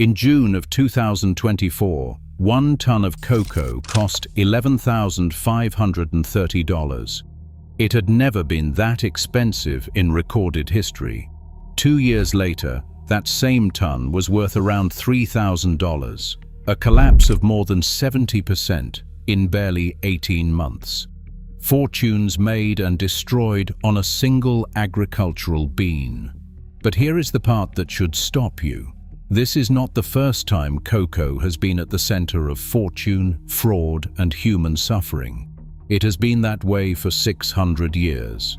In June of 2024, 1 ton of cocoa cost $11,530. It had never been that expensive in recorded history. 2 years later, that same ton was worth around $3,000, a collapse of more than 70% in barely 18 months. Fortunes made and destroyed on a single agricultural bean. But here is the part that should stop you. This is not the first time cocoa has been at the center of fortune, fraud, and human suffering. It has been that way for 600 years.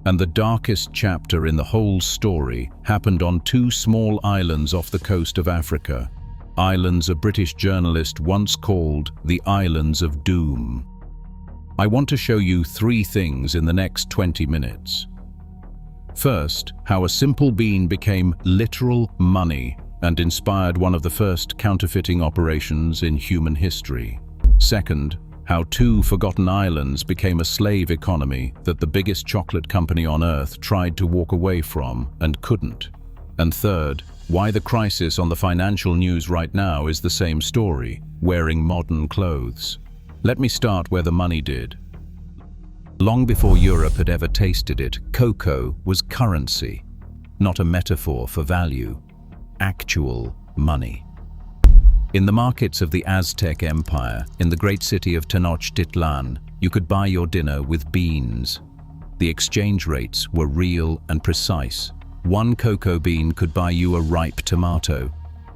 And the darkest chapter in the whole story happened on 2 small islands off the coast of Africa. Islands a British journalist once called the Islands of Doom. I want to show you 3 things in the next 20 minutes. First, how a simple bean became literal money and inspired one of the first counterfeiting operations in human history. Second, how 2 forgotten islands became a slave economy that the biggest chocolate company on earth tried to walk away from and couldn't. And third, why the crisis on the financial news right now is the same story, wearing modern clothes. Let me start where the money did. Long before Europe had ever tasted it, cocoa was currency, not a metaphor for value. Actual money. In the markets of the Aztec Empire, in the great city of Tenochtitlan, you could buy your dinner with beans. The exchange rates were real and precise. 1 cocoa bean could buy you a ripe tomato.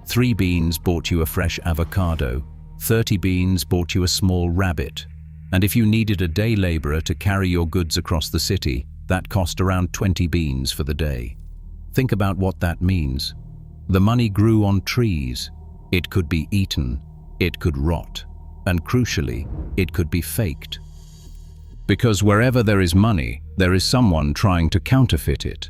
3 beans bought you a fresh avocado. 30 beans bought you a small rabbit. And if you needed a day laborer to carry your goods across the city, that cost around 20 beans for the day. Think about what that means. The money grew on trees. It could be eaten, it could rot, and crucially, it could be faked. Because wherever there is money, there is someone trying to counterfeit it.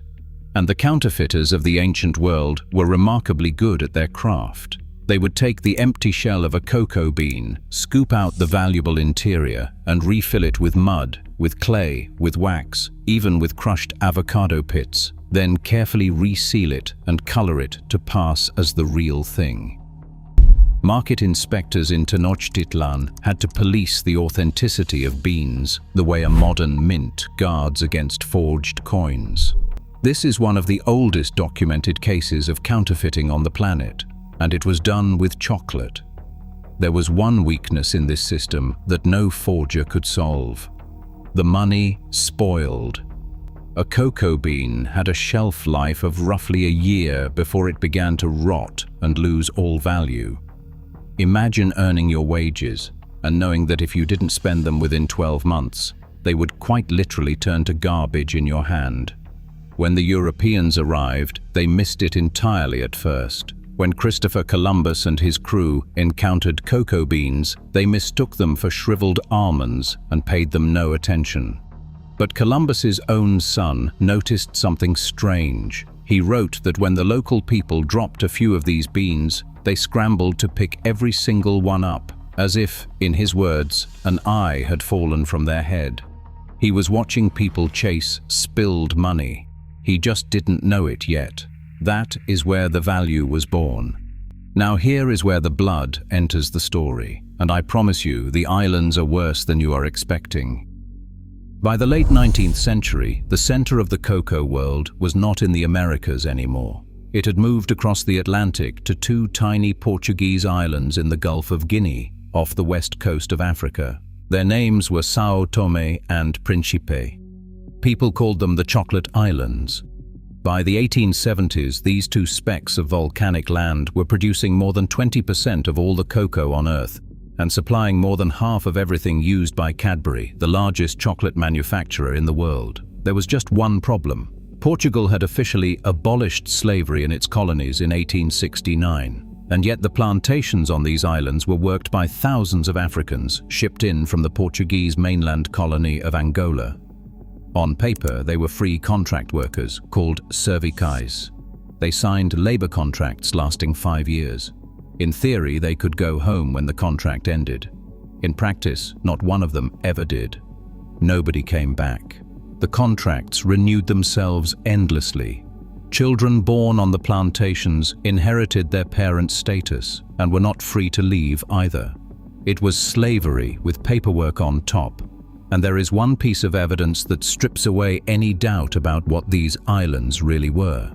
And the counterfeiters of the ancient world were remarkably good at their craft. They would take the empty shell of a cocoa bean, scoop out the valuable interior, and refill it with mud, with clay, with wax, even with crushed avocado pits, then carefully reseal it and color it to pass as the real thing. Market inspectors in Tenochtitlan had to police the authenticity of beans the way a modern mint guards against forged coins. This is one of the oldest documented cases of counterfeiting on the planet, and it was done with chocolate. There was one weakness in this system that no forger could solve. The money spoiled. A cocoa bean had a shelf life of roughly a year before it began to rot and lose all value. Imagine earning your wages and knowing that if you didn't spend them within 12 months, they would quite literally turn to garbage in your hand. When the Europeans arrived, they missed it entirely at first. When Christopher Columbus and his crew encountered cocoa beans, they mistook them for shriveled almonds and paid them no attention. But Columbus's own son noticed something strange. He wrote that when the local people dropped a few of these beans, they scrambled to pick every single one up, as if, in his words, an eye had fallen from their head. He was watching people chase spilled money. He just didn't know it yet. That is where the value was born. Now here is where the blood enters the story, and I promise you the islands are worse than you are expecting. By the late 19th century, the center of the cocoa world was not in the Americas anymore. It had moved across the Atlantic to 2 tiny Portuguese islands in the Gulf of Guinea, off the west coast of Africa. Their names were São Tomé and Príncipe. People called them the Chocolate Islands. By the 1870s, these 2 specks of volcanic land were producing more than 20% of all the cocoa on Earth, and supplying more than half of everything used by Cadbury, the largest chocolate manufacturer in the world. There was just one problem. Portugal had officially abolished slavery in its colonies in 1869, and yet the plantations on these islands were worked by thousands of Africans shipped in from the Portuguese mainland colony of Angola. On paper, they were free contract workers called servikais. They signed labor contracts lasting 5 years. In theory, they could go home when the contract ended. In practice, not one of them ever did. Nobody came back. The contracts renewed themselves endlessly. Children born on the plantations inherited their parents' status and were not free to leave either. It was slavery with paperwork on top, and there is one piece of evidence that strips away any doubt about what these islands really were.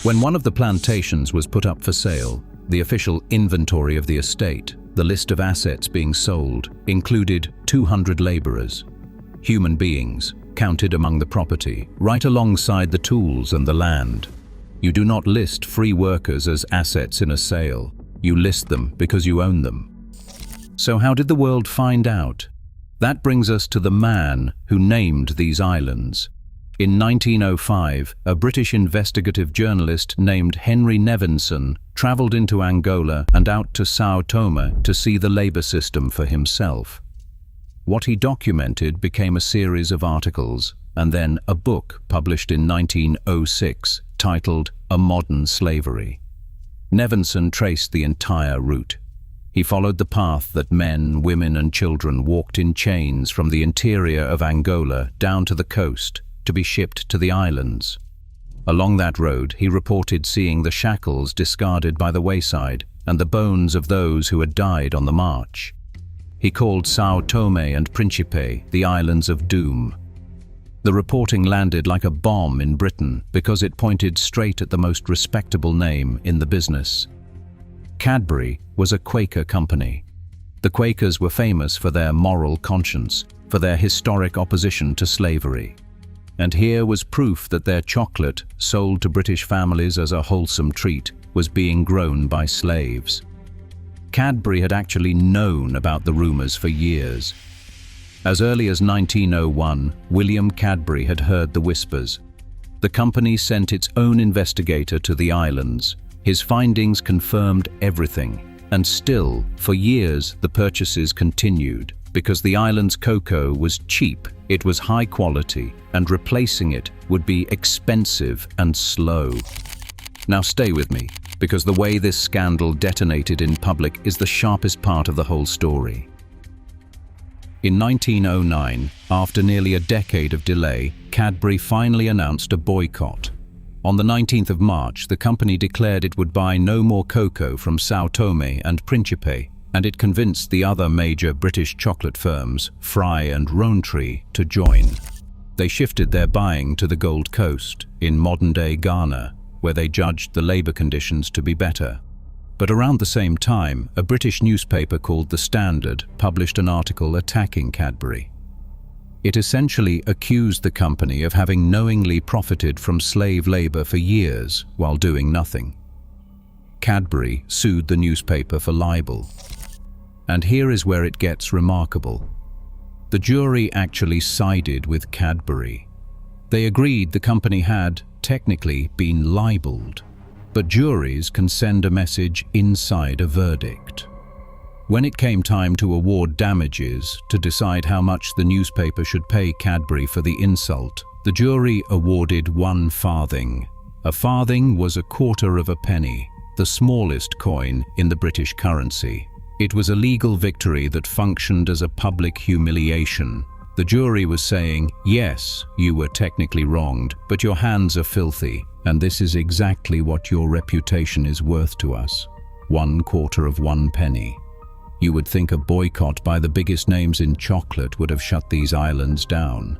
When one of the plantations was put up for sale, the official inventory of the estate, the list of assets being sold, included 200 laborers, human beings, counted among the property, right alongside the tools and the land. You do not list free workers as assets in a sale. You list them because you own them. So how did the world find out? That brings us to the man who named these islands. In 1905, a British investigative journalist named Henry Nevinson traveled into Angola and out to São Tomé to see the labor system for himself. What he documented became a series of articles and then a book published in 1906 titled A Modern Slavery. Nevinson traced the entire route. He followed the path that men, women and children walked in chains from the interior of Angola down to the coast to be shipped to the islands. Along that road, he reported seeing the shackles discarded by the wayside and the bones of those who had died on the march. He called São Tomé and Príncipe the Islands of Doom. The reporting landed like a bomb in Britain because it pointed straight at the most respectable name in the business. Cadbury was a Quaker company. The Quakers were famous for their moral conscience, for their historic opposition to slavery. And here was proof that their chocolate, sold to British families as a wholesome treat, was being grown by slaves. Cadbury had actually known about the rumors for years. As early as 1901, William Cadbury had heard the whispers. The company sent its own investigator to the islands. His findings confirmed everything, and still, for years, the purchases continued. Because the island's cocoa was cheap, it was high quality, and replacing it would be expensive and slow. Now stay with me, because the way this scandal detonated in public is the sharpest part of the whole story. In 1909, after nearly a decade of delay, Cadbury finally announced a boycott. On the 19th of March, the company declared it would buy no more cocoa from São Tomé and Príncipe, and it convinced the other major British chocolate firms, Fry and Rowntree, to join. They shifted their buying to the Gold Coast, in modern-day Ghana, where they judged the labor conditions to be better. But around the same time, a British newspaper called The Standard published an article attacking Cadbury. It essentially accused the company of having knowingly profited from slave labor for years while doing nothing. Cadbury sued the newspaper for libel. And here is where it gets remarkable. The jury actually sided with Cadbury. They agreed the company had, technically, been libeled. But juries can send a message inside a verdict. When it came time to award damages, to decide how much the newspaper should pay Cadbury for the insult, the jury awarded 1 farthing. A farthing was a quarter of a penny, the smallest coin in the British currency. It was a legal victory that functioned as a public humiliation. The jury was saying, yes, you were technically wronged, but your hands are filthy, and this is exactly what your reputation is worth to us. 1/4 of 1 penny. You would think a boycott by the biggest names in chocolate would have shut these islands down.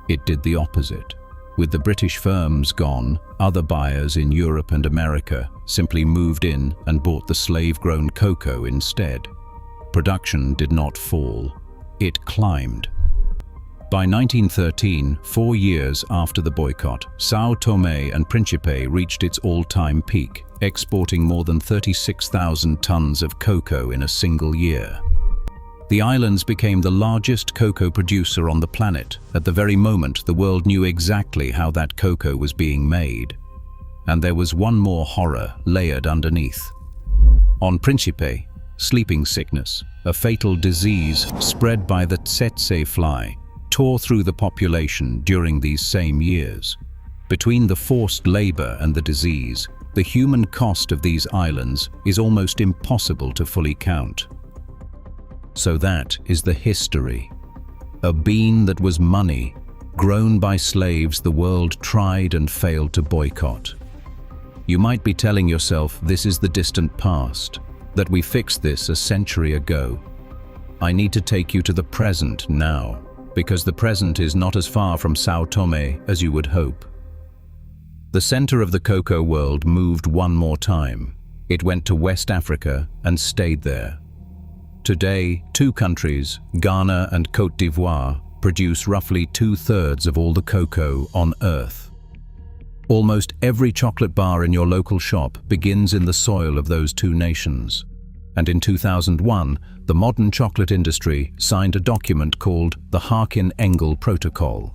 It did the opposite. With the British firms gone, other buyers in Europe and America simply moved in and bought the slave-grown cocoa instead. Production did not fall. It climbed. By 1913, 4 years after the boycott, São Tomé and Príncipe reached its all-time peak, exporting more than 36,000 tons of cocoa in a single year. The islands became the largest cocoa producer on the planet at the very moment the world knew exactly how that cocoa was being made. And there was one more horror layered underneath. On Príncipe, sleeping sickness, a fatal disease spread by the tsetse fly, tore through the population during these same years. Between the forced labor and the disease, the human cost of these islands is almost impossible to fully count. So that is the history. A bean that was money grown by slaves the world tried and failed to boycott. You might be telling yourself this is the distant past, that we fixed this a century ago. I need to take you to the present now, because the present is not as far from São Tomé as you would hope. The center of the cocoa world moved one more time. It went to West Africa and stayed there. Today, two countries, Ghana and Côte d'Ivoire, produce roughly 2/3 of all the cocoa on Earth. Almost every chocolate bar in your local shop begins in the soil of those two nations. And in 2001, the modern chocolate industry signed a document called the Harkin-Engel Protocol.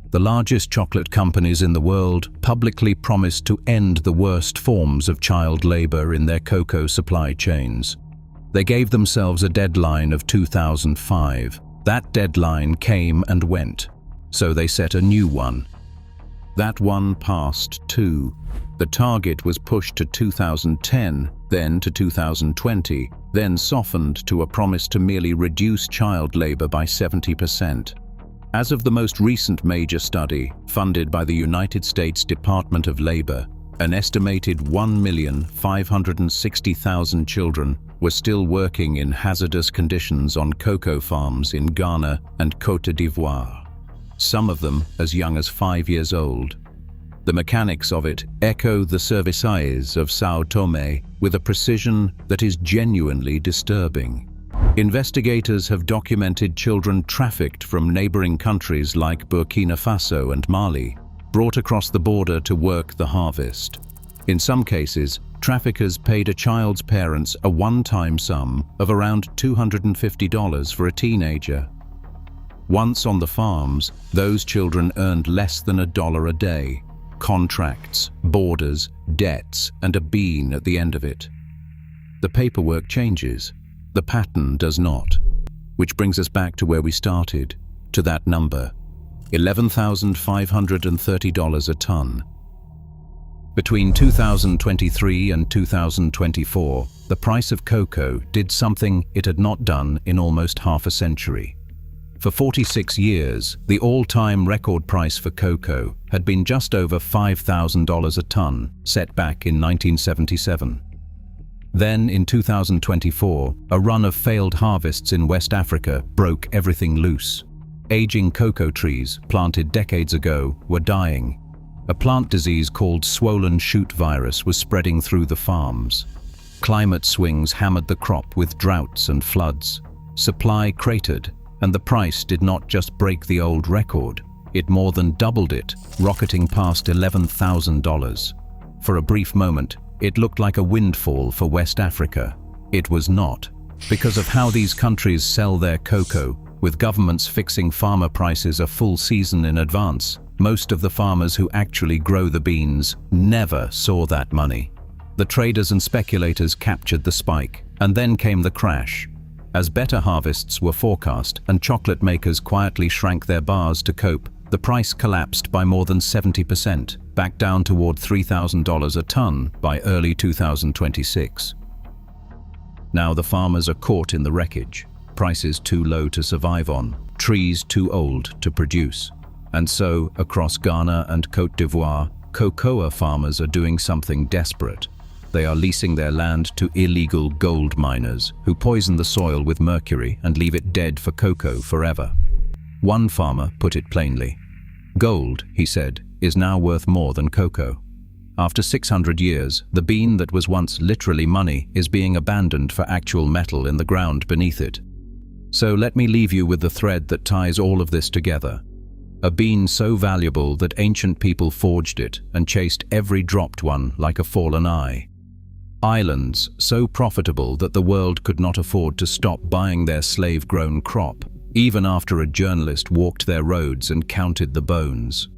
The largest chocolate companies in the world publicly promised to end the worst forms of child labor in their cocoa supply chains. They gave themselves a deadline of 2005. That deadline came and went, so they set a new one. That one passed too. The target was pushed to 2010, then to 2020, then softened to a promise to merely reduce child labor by 70%. As of the most recent major study, funded by the United States Department of Labor, an estimated 1,560,000 children were still working in hazardous conditions on cocoa farms in Ghana and Côte d'Ivoire, some of them as young as 5 years old. The mechanics of it echo the services of São Tomé with a precision that is genuinely disturbing. Investigators have documented children trafficked from neighboring countries like Burkina Faso and Mali, brought across the border to work the harvest. In some cases, traffickers paid a child's parents a one-time sum of around $250 for a teenager. Once on the farms, those children earned less than $1 a day. Contracts, borders, debts, and a bean at the end of it. The paperwork changes. The pattern does not. Which brings us back to where we started, to that number, $11,530 a ton. Between 2023 and 2024, the price of cocoa did something it had not done in almost half a century. For 46 years, the all-time record price for cocoa had been just over $5,000 a ton, set back in 1977. Then, in 2024, a run of failed harvests in West Africa broke everything loose. Aging cocoa trees, planted decades ago, were dying. A plant disease called swollen shoot virus was spreading through the farms. Climate swings hammered the crop with droughts and floods. Supply cratered, and the price did not just break the old record, it more than doubled it, rocketing past $11,000. For a brief moment, it looked like a windfall for West Africa. It was not. Because of how these countries sell their cocoa, with governments fixing farmer prices a full season in advance, most of the farmers who actually grow the beans never saw that money. The traders and speculators captured the spike, and then came the crash. As better harvests were forecast and chocolate makers quietly shrank their bars to cope, the price collapsed by more than 70%, back down toward $3,000 a ton by early 2026. Now the farmers are caught in the wreckage, prices too low to survive on, trees too old to produce. And so, across Ghana and Côte d'Ivoire, cocoa farmers are doing something desperate. They are leasing their land to illegal gold miners who poison the soil with mercury and leave it dead for cocoa forever. One farmer put it plainly. Gold, he said, is now worth more than cocoa. After 600 years, the bean that was once literally money is being abandoned for actual metal in the ground beneath it. So let me leave you with the thread that ties all of this together. A bean so valuable that ancient people forged it and chased every dropped one like a fallen eye. Islands so profitable that the world could not afford to stop buying their slave-grown crop, even after a journalist walked their roads and counted the bones.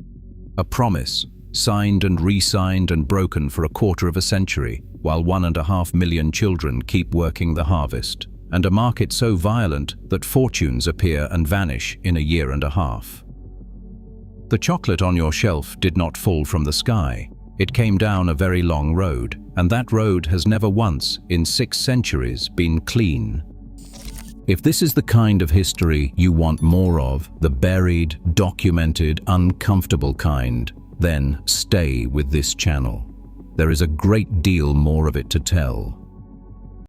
A promise, signed and re-signed and broken for a quarter of a century, while 1.5 million children keep working the harvest, and a market so violent that fortunes appear and vanish in a year and a half. The chocolate on your shelf did not fall from the sky. It came down a very long road, and that road has never once, in 6 centuries, been clean. If this is the kind of history you want more of, the buried, documented, uncomfortable kind, then stay with this channel. There is a great deal more of it to tell.